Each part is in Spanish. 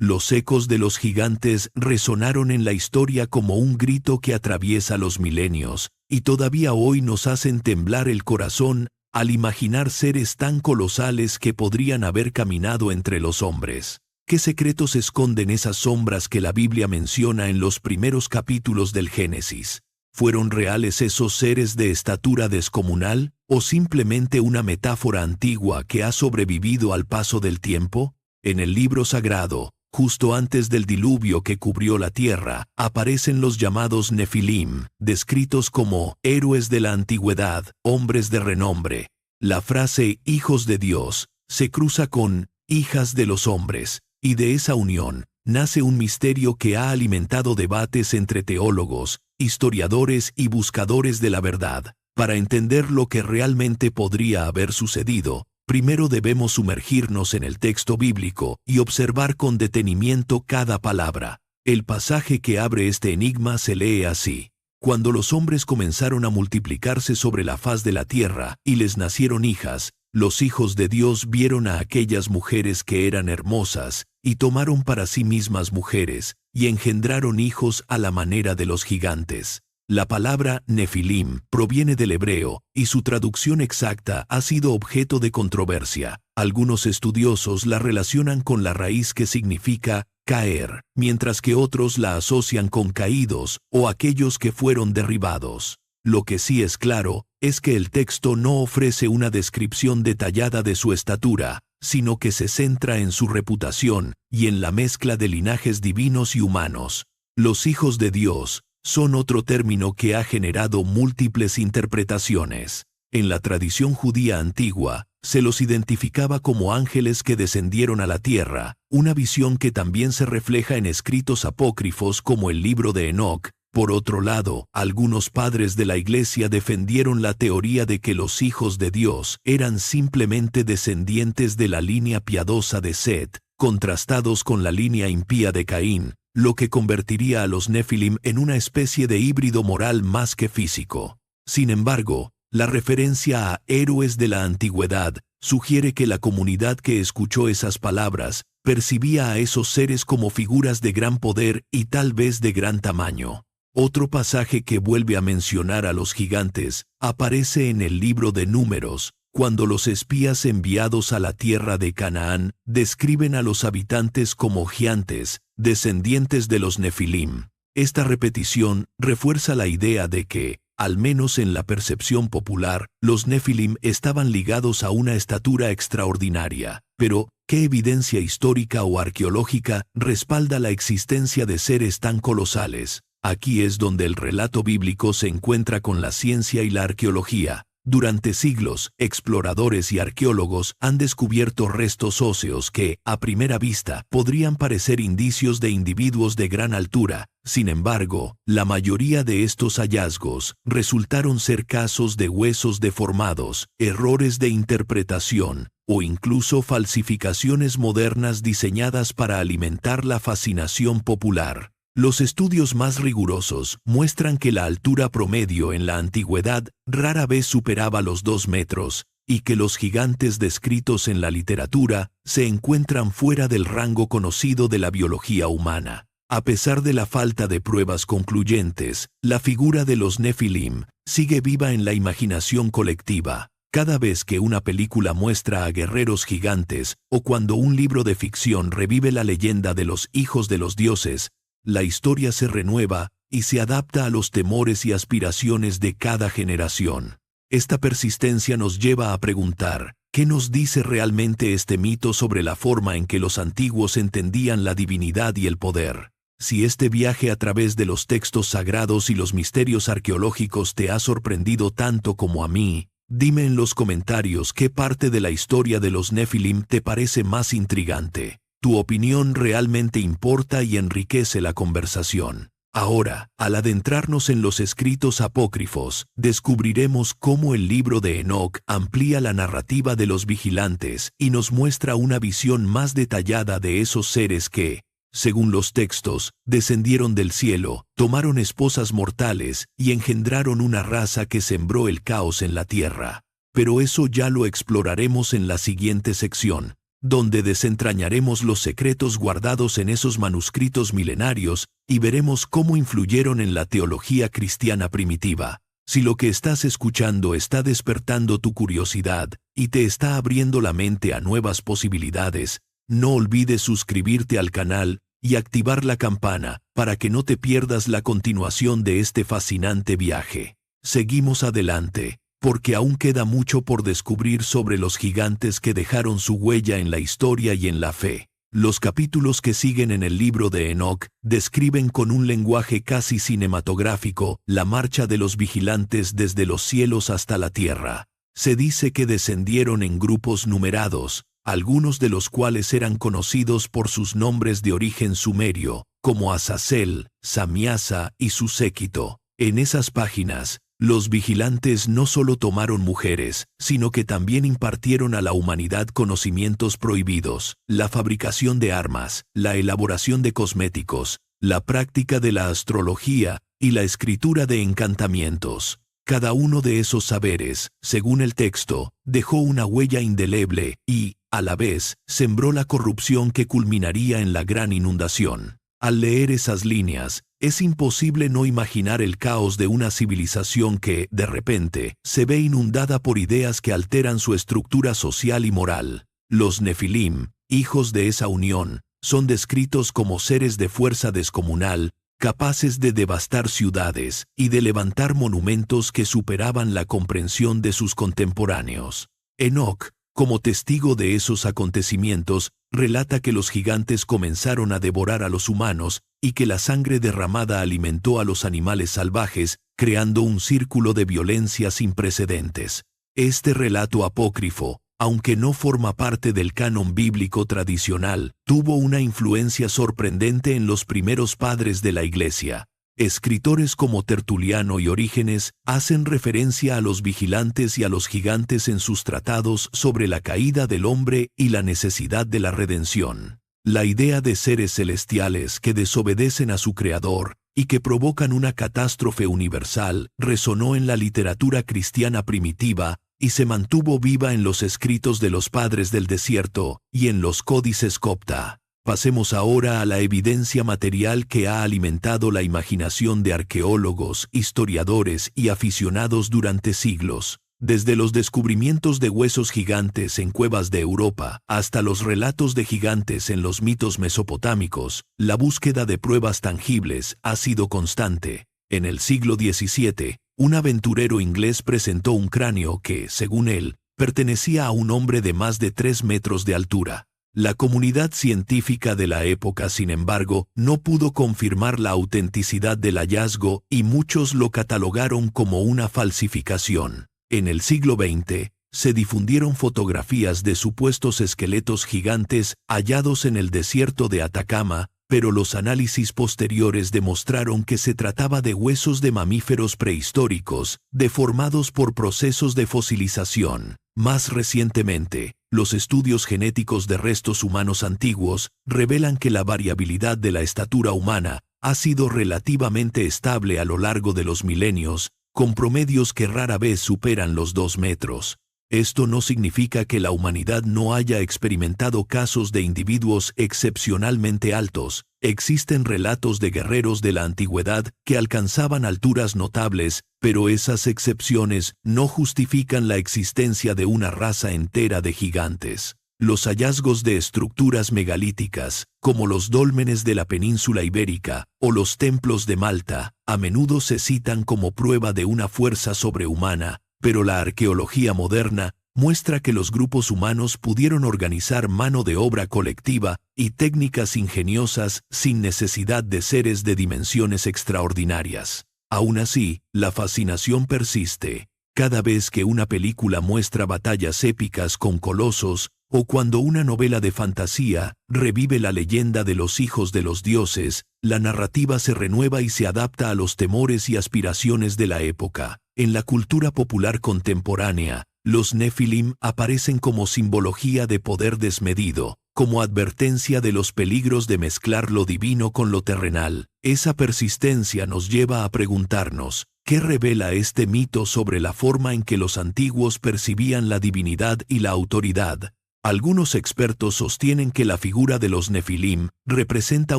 Los ecos de los gigantes resonaron en la historia como un grito que atraviesa los milenios, y todavía hoy nos hacen temblar el corazón al imaginar seres tan colosales que podrían haber caminado entre los hombres. ¿Qué secretos esconden esas sombras que la Biblia menciona en los primeros capítulos del Génesis? ¿Fueron reales esos seres de estatura descomunal, o simplemente una metáfora antigua que ha sobrevivido al paso del tiempo? En el libro sagrado, justo antes del diluvio que cubrió la tierra, aparecen los llamados Nefilim, descritos como héroes de la antigüedad, hombres de renombre. La frase «hijos de Dios» se cruza con «hijas de los hombres», y de esa unión nace un misterio que ha alimentado debates entre teólogos, historiadores y buscadores de la verdad. Para entender lo que realmente podría haber sucedido, primero debemos sumergirnos en el texto bíblico y observar con detenimiento cada palabra. El pasaje que abre este enigma se lee así: Cuando los hombres comenzaron a multiplicarse sobre la faz de la tierra y les nacieron hijas, los hijos de Dios vieron a aquellas mujeres que eran hermosas, y tomaron para sí mismas mujeres, y engendraron hijos a la manera de los gigantes. La palabra Nefilim proviene del hebreo, y su traducción exacta ha sido objeto de controversia. Algunos estudiosos la relacionan con la raíz que significa caer, mientras que otros la asocian con caídos o aquellos que fueron derribados. Lo que sí es claro es que el texto no ofrece una descripción detallada de su estatura, sino que se centra en su reputación y en la mezcla de linajes divinos y humanos. Los hijos de Dios son otro término que ha generado múltiples interpretaciones. En la tradición judía antigua, se los identificaba como ángeles que descendieron a la tierra, una visión que también se refleja en escritos apócrifos como el libro de Enoc. Por otro lado, algunos padres de la Iglesia defendieron la teoría de que los hijos de Dios eran simplemente descendientes de la línea piadosa de Set, contrastados con la línea impía de Caín, lo que convertiría a los Nefilim en una especie de híbrido moral más que físico. Sin embargo, la referencia a héroes de la antigüedad sugiere que la comunidad que escuchó esas palabras percibía a esos seres como figuras de gran poder y tal vez de gran tamaño. Otro pasaje que vuelve a mencionar a los gigantes aparece en el libro de Números, cuando los espías enviados a la tierra de Canaán describen a los habitantes como gigantes, descendientes de los Nefilim. Esta repetición refuerza la idea de que, al menos en la percepción popular, los Nefilim estaban ligados a una estatura extraordinaria. Pero, ¿qué evidencia histórica o arqueológica respalda la existencia de seres tan colosales? Aquí es donde el relato bíblico se encuentra con la ciencia y la arqueología. Durante siglos, exploradores y arqueólogos han descubierto restos óseos que, a primera vista, podrían parecer indicios de individuos de gran altura. Sin embargo, la mayoría de estos hallazgos resultaron ser casos de huesos deformados, errores de interpretación, o incluso falsificaciones modernas diseñadas para alimentar la fascinación popular. Los estudios más rigurosos muestran que la altura promedio en la antigüedad rara vez superaba los 2 metros, y que los gigantes descritos en la literatura se encuentran fuera del rango conocido de la biología humana. A pesar de la falta de pruebas concluyentes, la figura de los Nefilim sigue viva en la imaginación colectiva. Cada vez que una película muestra a guerreros gigantes, o cuando un libro de ficción revive la leyenda de los hijos de los dioses, la historia se renueva y se adapta a los temores y aspiraciones de cada generación. Esta persistencia nos lleva a preguntar, ¿qué nos dice realmente este mito sobre la forma en que los antiguos entendían la divinidad y el poder? Si este viaje a través de los textos sagrados y los misterios arqueológicos te ha sorprendido tanto como a mí, dime en los comentarios qué parte de la historia de los Nefilim te parece más intrigante. Tu opinión realmente importa y enriquece la conversación. Ahora, al adentrarnos en los escritos apócrifos, descubriremos cómo el libro de Enoc amplía la narrativa de los vigilantes y nos muestra una visión más detallada de esos seres que, según los textos, descendieron del cielo, tomaron esposas mortales y engendraron una raza que sembró el caos en la tierra. Pero eso ya lo exploraremos en la siguiente sección. donde desentrañaremos los secretos guardados en esos manuscritos milenarios y veremos cómo influyeron en la teología cristiana primitiva. Si lo que estás escuchando está despertando tu curiosidad y te está abriendo la mente a nuevas posibilidades, no olvides suscribirte al canal y activar la campana para que no te pierdas la continuación de este fascinante viaje. Seguimos adelante, porque aún queda mucho por descubrir sobre los gigantes que dejaron su huella en la historia y en la fe. Los capítulos que siguen en el libro de Enoc describen con un lenguaje casi cinematográfico la marcha de los vigilantes desde los cielos hasta la tierra. Se dice que descendieron en grupos numerados, algunos de los cuales eran conocidos por sus nombres de origen sumerio, como Azazel, Samiasa y su séquito. En esas páginas, los vigilantes no solo tomaron mujeres, sino que también impartieron a la humanidad conocimientos prohibidos, la fabricación de armas, la elaboración de cosméticos, la práctica de la astrología y la escritura de encantamientos. Cada uno de esos saberes, según el texto, dejó una huella indeleble y, a la vez, sembró la corrupción que culminaría en la gran inundación. Al leer esas líneas, es imposible no imaginar el caos de una civilización que, de repente, se ve inundada por ideas que alteran su estructura social y moral. Los Nefilim, hijos de esa unión, son descritos como seres de fuerza descomunal, capaces de devastar ciudades y de levantar monumentos que superaban la comprensión de sus contemporáneos. Enoc, como testigo de esos acontecimientos, relata que los gigantes comenzaron a devorar a los humanos y que la sangre derramada alimentó a los animales salvajes, creando un círculo de violencia sin precedentes. Este relato apócrifo, aunque no forma parte del canon bíblico tradicional, tuvo una influencia sorprendente en los primeros padres de la Iglesia. Escritores como Tertuliano y Orígenes hacen referencia a los vigilantes y a los gigantes en sus tratados sobre la caída del hombre y la necesidad de la redención. La idea de seres celestiales que desobedecen a su Creador y que provocan una catástrofe universal resonó en la literatura cristiana primitiva y se mantuvo viva en los escritos de los padres del desierto y en los códices copta. Pasemos ahora a la evidencia material que ha alimentado la imaginación de arqueólogos, historiadores y aficionados durante siglos. Desde los descubrimientos de huesos gigantes en cuevas de Europa hasta los relatos de gigantes en los mitos mesopotámicos, la búsqueda de pruebas tangibles ha sido constante. En el siglo XVII, un aventurero inglés presentó un cráneo que, según él, pertenecía a un hombre de más de 3 metros de altura. La comunidad científica de la época, sin embargo, no pudo confirmar la autenticidad del hallazgo y muchos lo catalogaron como una falsificación. En el siglo XX, se difundieron fotografías de supuestos esqueletos gigantes hallados en el desierto de Atacama, pero los análisis posteriores demostraron que se trataba de huesos de mamíferos prehistóricos, deformados por procesos de fosilización. Más recientemente, los estudios genéticos de restos humanos antiguos revelan que la variabilidad de la estatura humana ha sido relativamente estable a lo largo de los milenios, con promedios que rara vez superan los 2 metros. Esto no significa que la humanidad no haya experimentado casos de individuos excepcionalmente altos. Existen relatos de guerreros de la antigüedad que alcanzaban alturas notables, pero esas excepciones no justifican la existencia de una raza entera de gigantes. Los hallazgos de estructuras megalíticas, como los dólmenes de la península ibérica o los templos de Malta, a menudo se citan como prueba de una fuerza sobrehumana, pero la arqueología moderna muestra que los grupos humanos pudieron organizar mano de obra colectiva y técnicas ingeniosas sin necesidad de seres de dimensiones extraordinarias. Aún así, la fascinación persiste. Cada vez que una película muestra batallas épicas con colosos, o cuando una novela de fantasía revive la leyenda de los hijos de los dioses, la narrativa se renueva y se adapta a los temores y aspiraciones de la época. En la cultura popular contemporánea, los Nefilim aparecen como simbología de poder desmedido, como advertencia de los peligros de mezclar lo divino con lo terrenal. Esa persistencia nos lleva a preguntarnos, ¿qué revela este mito sobre la forma en que los antiguos percibían la divinidad y la autoridad? Algunos expertos sostienen que la figura de los Nefilim representa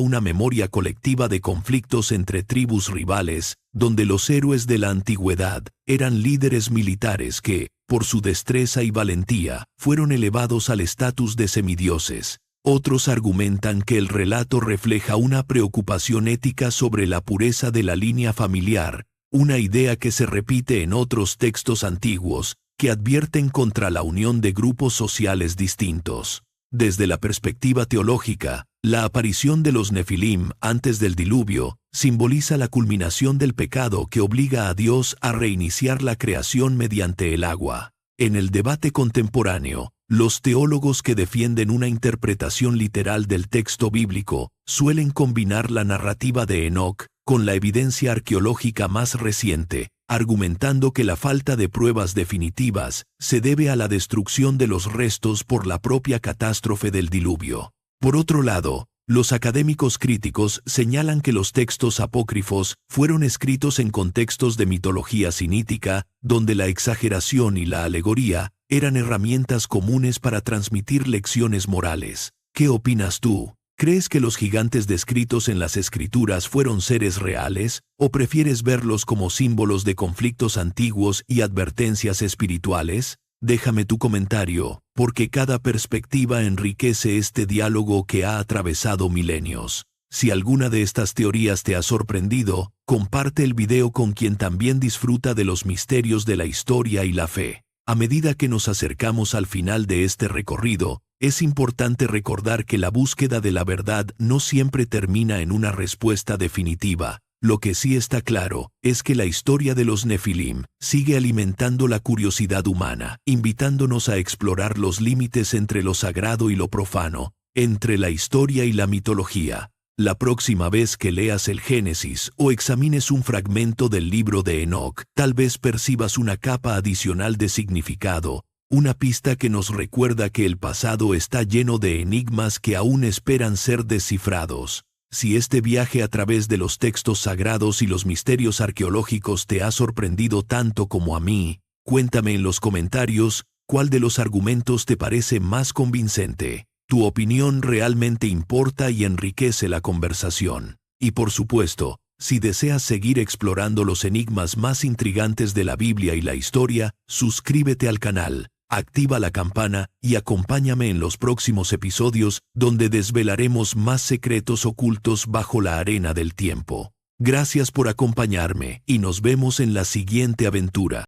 una memoria colectiva de conflictos entre tribus rivales, donde los héroes de la antigüedad eran líderes militares que, por su destreza y valentía, fueron elevados al estatus de semidioses. Otros argumentan que el relato refleja una preocupación ética sobre la pureza de la línea familiar, una idea que se repite en otros textos antiguos, que advierten contra la unión de grupos sociales distintos. Desde la perspectiva teológica, la aparición de los Nefilim antes del diluvio simboliza la culminación del pecado que obliga a Dios a reiniciar la creación mediante el agua. En el debate contemporáneo, los teólogos que defienden una interpretación literal del texto bíblico suelen combinar la narrativa de Enoc con la evidencia arqueológica más reciente, argumentando que la falta de pruebas definitivas se debe a la destrucción de los restos por la propia catástrofe del diluvio. Por otro lado, los académicos críticos señalan que los textos apócrifos fueron escritos en contextos de mitología sinítica, donde la exageración y la alegoría eran herramientas comunes para transmitir lecciones morales. ¿Qué opinas tú? ¿Crees que los gigantes descritos en las escrituras fueron seres reales, o prefieres verlos como símbolos de conflictos antiguos y advertencias espirituales? Déjame tu comentario, porque cada perspectiva enriquece este diálogo que ha atravesado milenios. Si alguna de estas teorías te ha sorprendido, comparte el video con quien también disfruta de los misterios de la historia y la fe. A medida que nos acercamos al final de este recorrido, es importante recordar que la búsqueda de la verdad no siempre termina en una respuesta definitiva. Lo que sí está claro es que la historia de los Nefilim sigue alimentando la curiosidad humana, invitándonos a explorar los límites entre lo sagrado y lo profano, entre la historia y la mitología. La próxima vez que leas el Génesis o examines un fragmento del libro de Enoc, tal vez percibas una capa adicional de significado, una pista que nos recuerda que el pasado está lleno de enigmas que aún esperan ser descifrados. Si este viaje a través de los textos sagrados y los misterios arqueológicos te ha sorprendido tanto como a mí, cuéntame en los comentarios cuál de los argumentos te parece más convincente. Tu opinión realmente importa y enriquece la conversación. Y por supuesto, si deseas seguir explorando los enigmas más intrigantes de la Biblia y la historia, suscríbete al canal, activa la campana y acompáñame en los próximos episodios donde desvelaremos más secretos ocultos bajo la arena del tiempo. Gracias por acompañarme y nos vemos en la siguiente aventura.